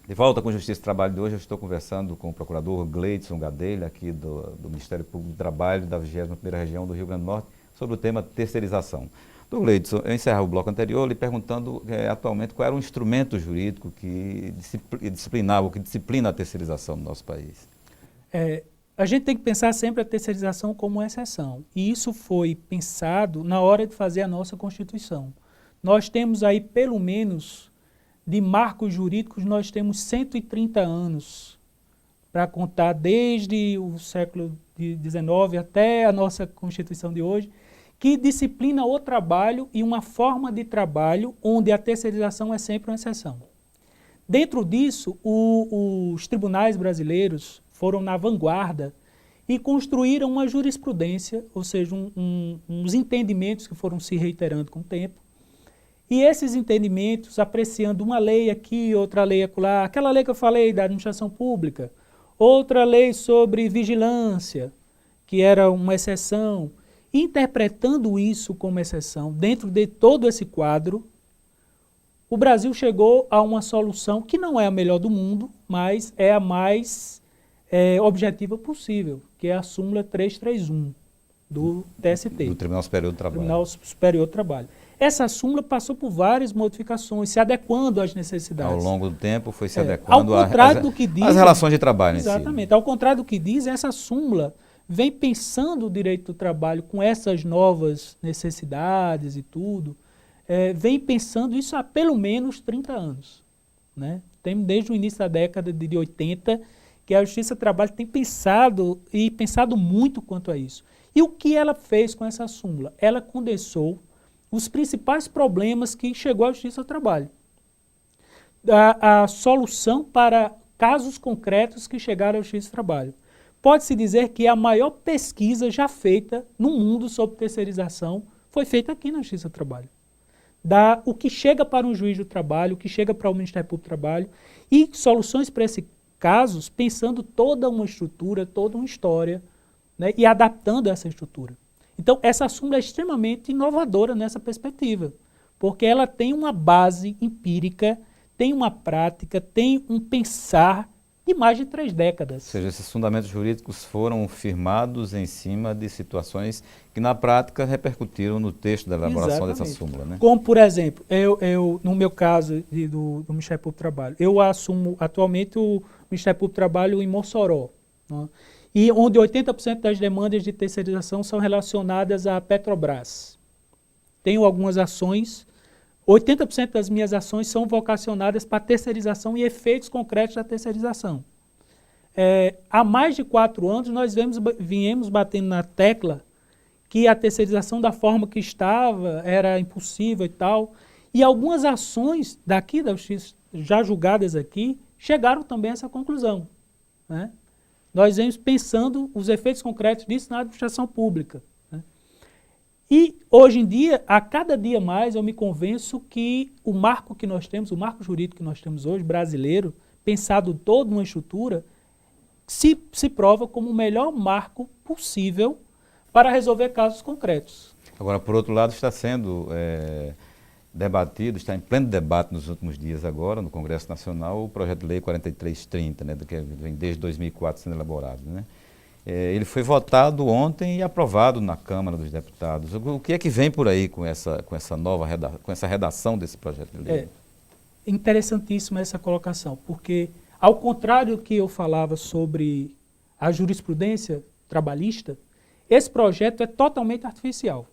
De volta com Justiça e Trabalho de hoje, eu estou conversando com o procurador Gleidson Gadelha, aqui do Ministério Público do Trabalho da 21ª Região do Rio Grande do Norte, sobre o tema terceirização. Doutor Gleidson, eu encerro o bloco anterior lhe perguntando atualmente qual era o instrumento jurídico que disciplinava, que disciplina a terceirização no nosso país. A gente tem que pensar sempre a terceirização como uma exceção. E isso foi pensado na hora de fazer a nossa Constituição. Nós temos aí, pelo menos, de marcos jurídicos, nós temos 130 anos para contar desde o século XIX até a nossa Constituição de hoje, que disciplina o trabalho e uma forma de trabalho onde a terceirização é sempre uma exceção. Dentro disso, os tribunais brasileiros foram na vanguarda e construíram uma jurisprudência, ou seja, uns entendimentos que foram se reiterando com o tempo. E esses entendimentos, apreciando uma lei aqui, outra lei acolá, aquela lei que eu falei da administração pública, outra lei sobre vigilância, que era uma exceção, interpretando isso como exceção, dentro de todo esse quadro, o Brasil chegou a uma solução que não é a melhor do mundo, mas é a mais objetiva possível, que é a súmula 331 do TST. Do Tribunal Superior do Trabalho. Tribunal Superior do Trabalho. Essa súmula passou por várias modificações, se adequando às necessidades. Ao longo do tempo foi se adequando às relações de trabalho. Exatamente. Em si. Ao contrário do que diz, essa súmula vem pensando o direito do trabalho com essas novas necessidades e tudo, vem pensando isso há pelo menos 30 anos. Né? Tem desde o início da década de 80 que a Justiça do Trabalho tem pensado e pensado muito quanto a isso. E o que ela fez com essa súmula? Ela condensou os principais problemas que chegou à Justiça do Trabalho. A solução para casos concretos que chegaram à Justiça do Trabalho. Pode-se dizer que a maior pesquisa já feita no mundo sobre terceirização foi feita aqui na Justiça do Trabalho. O que chega para um juiz do trabalho, o que chega para o Ministério Público do Trabalho e soluções para esses casos, pensando toda uma estrutura, toda uma história, né, e adaptando essa estrutura. Então, essa súmula é extremamente inovadora nessa perspectiva, porque ela tem uma base empírica, tem uma prática, tem um pensar de mais de 3 décadas. Ou seja, esses fundamentos jurídicos foram firmados em cima de situações que, na prática, repercutiram no texto da elaboração dessa súmula. Né? Como, por exemplo, no meu caso do Ministério Público do Trabalho, eu assumo atualmente o Ministério Público do Trabalho em Mossoró, né? E onde 80% das demandas de terceirização são relacionadas à Petrobras. Tenho algumas ações, 80% das minhas ações são vocacionadas para terceirização e efeitos concretos da terceirização. Há mais de 4 anos nós viemos batendo na tecla que a terceirização da forma que estava era impossível e tal, e algumas ações daqui da Justiça, já julgadas aqui, chegaram também a essa conclusão, né? Nós vemos pensando os efeitos concretos disso na administração pública. Né? E, hoje em dia, a cada dia mais, eu me convenço que o marco que nós temos, o marco jurídico que nós temos hoje, brasileiro, pensado toda uma estrutura, se prova como o melhor marco possível para resolver casos concretos. Agora, por outro lado, está sendo debatido, está em pleno debate nos últimos dias agora, no Congresso Nacional, o projeto de lei 4330, né, que vem desde 2004 sendo elaborado. Né? Ele foi votado ontem e aprovado na Câmara dos Deputados. O que é que vem por aí com essa nova redação desse projeto de lei? É interessantíssima essa colocação, porque, ao contrário do que eu falava sobre a jurisprudência trabalhista, esse projeto é totalmente artificial.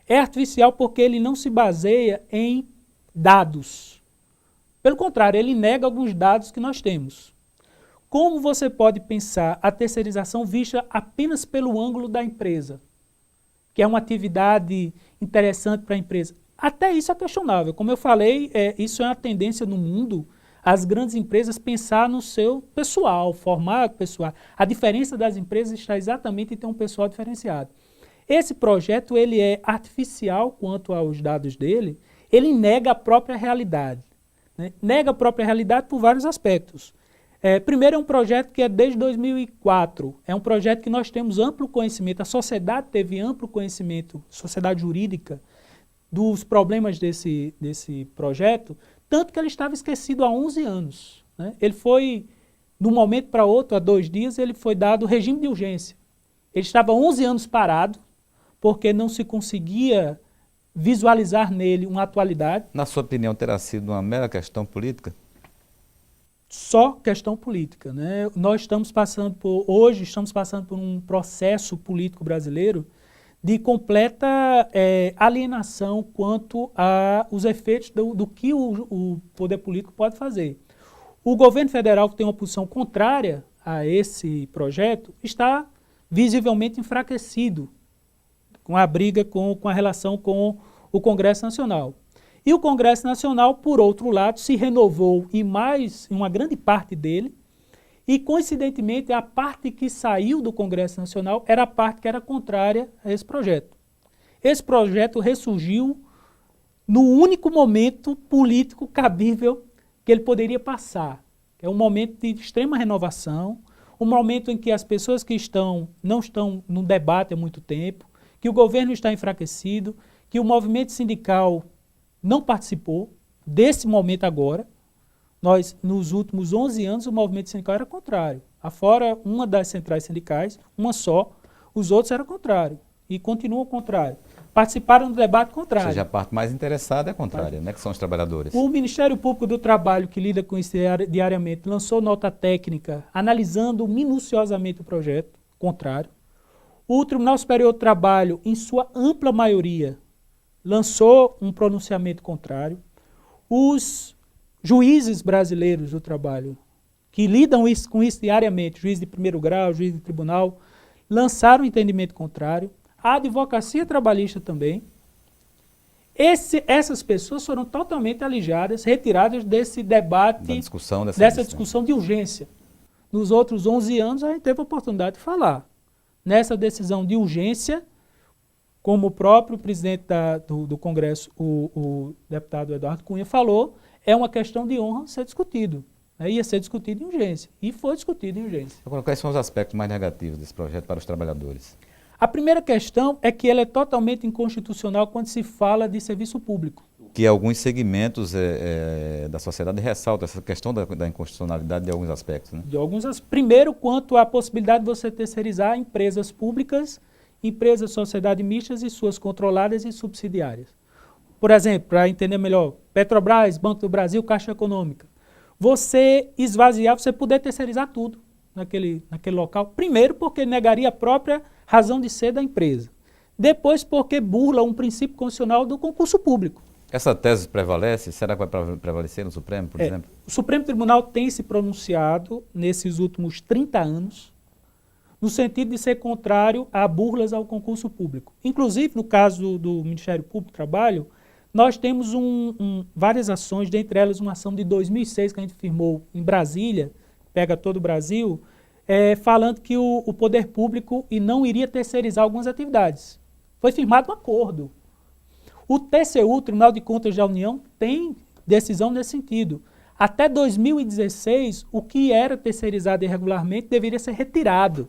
É artificial porque ele não se baseia em dados. Pelo contrário, ele nega alguns dados que nós temos. Como você pode pensar a terceirização vista apenas pelo ângulo da empresa, que é uma atividade interessante para a empresa? Até isso é questionável. Como eu falei, isso é uma tendência no mundo, as grandes empresas pensar no seu pessoal, formar pessoal. A diferença das empresas está exatamente em ter um pessoal diferenciado. Esse projeto ele é artificial quanto aos dados dele, ele nega a própria realidade. Né? Nega a própria realidade por vários aspectos. Primeiro, é um projeto que é desde 2004, é um projeto que nós temos amplo conhecimento, a sociedade teve amplo conhecimento, sociedade jurídica, dos problemas desse projeto, tanto que ele estava esquecido há 11 anos. Né? Ele foi, de um momento para outro, há 2 dias, ele foi dado regime de urgência. Ele estava 11 anos parado, porque não se conseguia visualizar nele uma atualidade. Na sua opinião, terá sido uma mera questão política? Só questão política, né? Hoje estamos passando por um processo político brasileiro de completa alienação quanto aos efeitos do que o poder político pode fazer. O governo federal, que tem uma posição contrária a esse projeto, está visivelmente enfraquecido com a briga, com a relação com o Congresso Nacional. E o Congresso Nacional, por outro lado, se renovou em uma grande parte dele, e, coincidentemente, a parte que saiu do Congresso Nacional era a parte que era contrária a esse projeto. Esse projeto ressurgiu no único momento político cabível que ele poderia passar. É um momento de extrema renovação, um momento em que as pessoas que não estão no debate há muito tempo, que o governo está enfraquecido, que o movimento sindical não participou desse momento agora. Nos últimos 11 anos, o movimento sindical era contrário. Afora uma das centrais sindicais, uma só, os outros eram contrários e continuam contrários. Participaram do debate contrário. Ou seja, a parte mais interessada é a contrária, né, que são os trabalhadores. O Ministério Público do Trabalho, que lida com isso diariamente, lançou nota técnica analisando minuciosamente o projeto contrário. O Tribunal Superior do Trabalho, em sua ampla maioria, lançou um pronunciamento contrário. Os juízes brasileiros do trabalho, que lidam com isso diariamente, juiz de primeiro grau, juiz de tribunal, lançaram um entendimento contrário. A advocacia trabalhista também. Essas pessoas foram totalmente alijadas, retiradas desse debate, dessa discussão de urgência. Nos outros 11 anos, a gente teve a oportunidade de falar. Nessa decisão de urgência, como o próprio presidente do Congresso, o deputado Eduardo Cunha, falou, é uma questão de honra ser discutido. Né? Ia ser discutido em urgência. E foi discutido em urgência. Agora, quais são os aspectos mais negativos desse projeto para os trabalhadores? A primeira questão é que ele é totalmente inconstitucional quando se fala de serviço público. Que alguns segmentos da sociedade ressaltam essa questão da inconstitucionalidade de alguns aspectos. Né? Primeiro, quanto à possibilidade de você terceirizar empresas públicas, empresas, sociedade mistas e suas controladas e subsidiárias. Por exemplo, para entender melhor, Petrobras, Banco do Brasil, Caixa Econômica. Você esvaziar, você poder terceirizar tudo naquele local. Primeiro, porque negaria a própria razão de ser da empresa. Depois, porque burla um princípio constitucional do concurso público. Essa tese prevalece? Será que vai prevalecer no Supremo, por exemplo? O Supremo Tribunal tem se pronunciado nesses últimos 30 anos no sentido de ser contrário a burlas ao concurso público. Inclusive, no caso do Ministério Público do Trabalho, nós temos várias ações, dentre elas uma ação de 2006 que a gente firmou em Brasília, pega todo o Brasil, falando que o poder público não iria terceirizar algumas atividades. Foi firmado um acordo. O TCU, o Tribunal de Contas da União, tem decisão nesse sentido. Até 2016, o que era terceirizado irregularmente deveria ser retirado,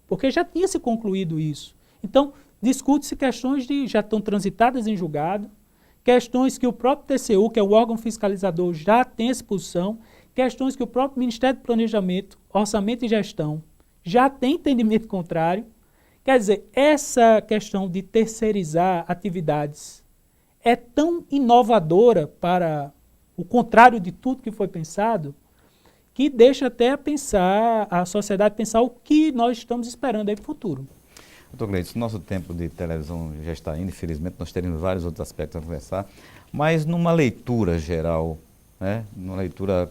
porque já tinha se concluído isso. Então, discute-se questões já estão transitadas em julgado, questões que o próprio TCU, que é o órgão fiscalizador, já tem essa posição, questões que o próprio Ministério do Planejamento, Orçamento e Gestão já tem entendimento contrário. Quer dizer, essa questão de terceirizar atividades é tão inovadora para o contrário de tudo que foi pensado, que deixa até a sociedade pensar o que nós estamos esperando aí para o futuro. Doutor Gleidson, nosso tempo de televisão já está indo, infelizmente nós teremos vários outros aspectos a conversar, mas numa leitura geral, né, numa leitura,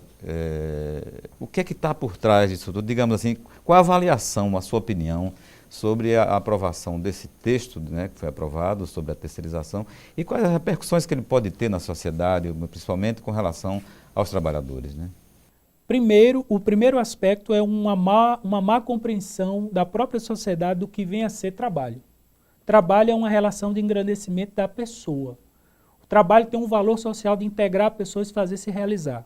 o que é que está por trás disso tudo? Digamos assim, qual a avaliação, a sua opinião sobre a aprovação desse texto, né, que foi aprovado sobre a terceirização e quais as repercussões que ele pode ter na sociedade, principalmente com relação aos trabalhadores, né? O primeiro aspecto é uma má compreensão da própria sociedade do que vem a ser trabalho. Trabalho é uma relação de engrandecimento da pessoa. O trabalho tem um valor social de integrar pessoas e fazer se realizar.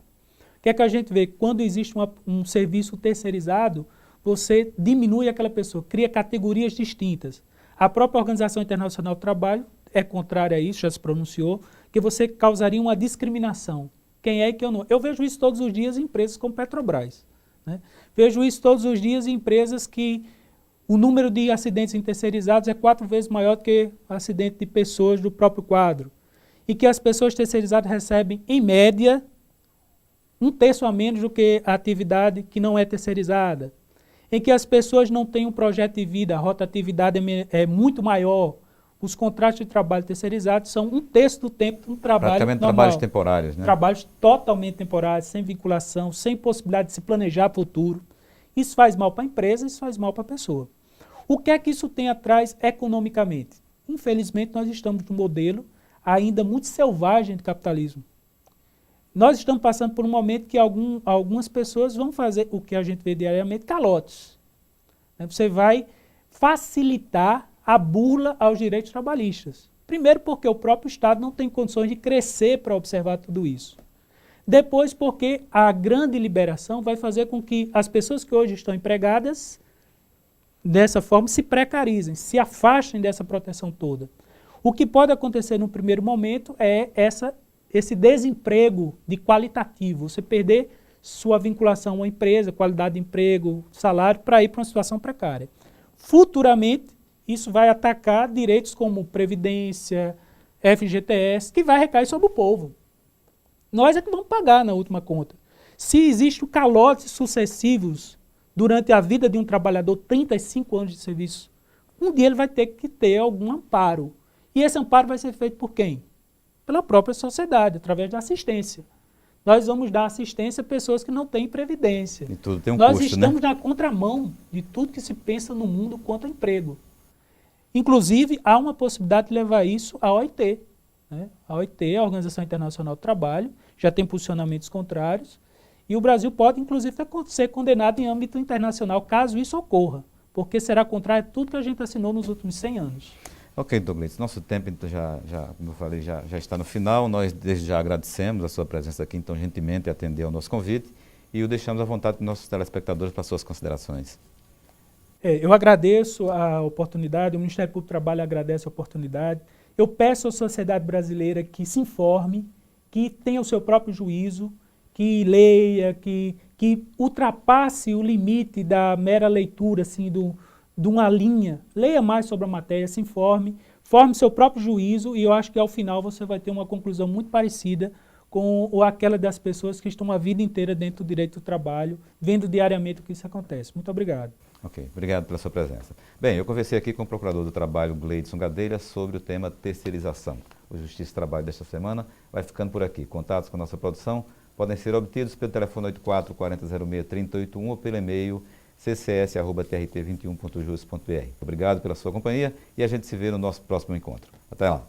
O que é que a gente vê? Quando existe um serviço terceirizado, você diminui aquela pessoa, cria categorias distintas. A própria Organização Internacional do Trabalho é contrária a isso, já se pronunciou, que você causaria uma discriminação. quem é e quem não. Eu vejo isso todos os dias em empresas como Petrobras, né? Vejo isso todos os dias em empresas que o número de acidentes em terceirizados é 4 vezes maior do que o acidente de pessoas do próprio quadro. E que as pessoas terceirizadas recebem, em média, 1/3 a menos do que a atividade que não é terceirizada. Em que as pessoas não têm um projeto de vida, a rotatividade é muito maior. Os contratos de trabalho terceirizados são 1/3 do tempo um trabalho praticamente normal. Trabalhos temporários, né? Trabalhos totalmente temporários, sem vinculação, sem possibilidade de se planejar para o futuro. Isso faz mal para a empresa, isso faz mal para a pessoa. O que é que isso tem atrás economicamente? Infelizmente, nós estamos num modelo ainda muito selvagem de capitalismo. Nós estamos passando por um momento que algumas pessoas vão fazer o que a gente vê diariamente, calotes. Você vai facilitar a burla aos direitos trabalhistas. Primeiro porque o próprio Estado não tem condições de crescer para observar tudo isso. Depois porque a grande liberação vai fazer com que as pessoas que hoje estão empregadas, dessa forma, se precarizem, se afastem dessa proteção toda. O que pode acontecer no primeiro momento é esse desemprego de qualitativo, você perder sua vinculação a uma empresa, qualidade de emprego, salário, para ir para uma situação precária. Futuramente, isso vai atacar direitos como Previdência, FGTS, que vai recair sobre o povo. Nós é que vamos pagar na última conta. Se existem calotes sucessivos durante a vida de um trabalhador, 35 anos de serviço, um dia ele vai ter que ter algum amparo. E esse amparo vai ser feito por quem? Pela própria sociedade, através da assistência. Nós vamos dar assistência a pessoas que não têm previdência. E tudo tem um Nós custo, estamos né? na contramão de tudo que se pensa no mundo quanto ao emprego. Inclusive, há uma possibilidade de levar isso à OIT. Né? A OIT, a Organização Internacional do Trabalho, já tem posicionamentos contrários, e o Brasil pode, inclusive, ser condenado em âmbito internacional, caso isso ocorra, porque será contrário a tudo que a gente assinou nos últimos 100 anos. Ok, doutor Gleides, nosso tempo, então, como eu falei, já está no final. Nós, desde já, agradecemos a sua presença aqui, então, gentilmente, atender ao nosso convite, e o deixamos à vontade dos nossos telespectadores para suas considerações. Eu agradeço a oportunidade, o Ministério Público do Trabalho agradece a oportunidade. Eu peço à sociedade brasileira que se informe, que tenha o seu próprio juízo, que leia, que ultrapasse o limite da mera leitura, assim, de uma linha. Leia mais sobre a matéria, se informe, forme seu próprio juízo, e eu acho que ao final você vai ter uma conclusão muito parecida com aquela das pessoas que estão a vida inteira dentro do direito do trabalho, vendo diariamente o que isso acontece. Muito obrigado. Ok, obrigado pela sua presença. Bem, eu conversei aqui com o Procurador do Trabalho, Gleidson Gadelha, sobre o tema terceirização. O Justiça e Trabalho desta semana vai ficando por aqui. Contatos com a nossa produção podem ser obtidos pelo telefone 84 4006 3081 ou pelo e-mail ccs@trt21.jus.br. Obrigado pela sua companhia e a gente se vê no nosso próximo encontro. Até lá.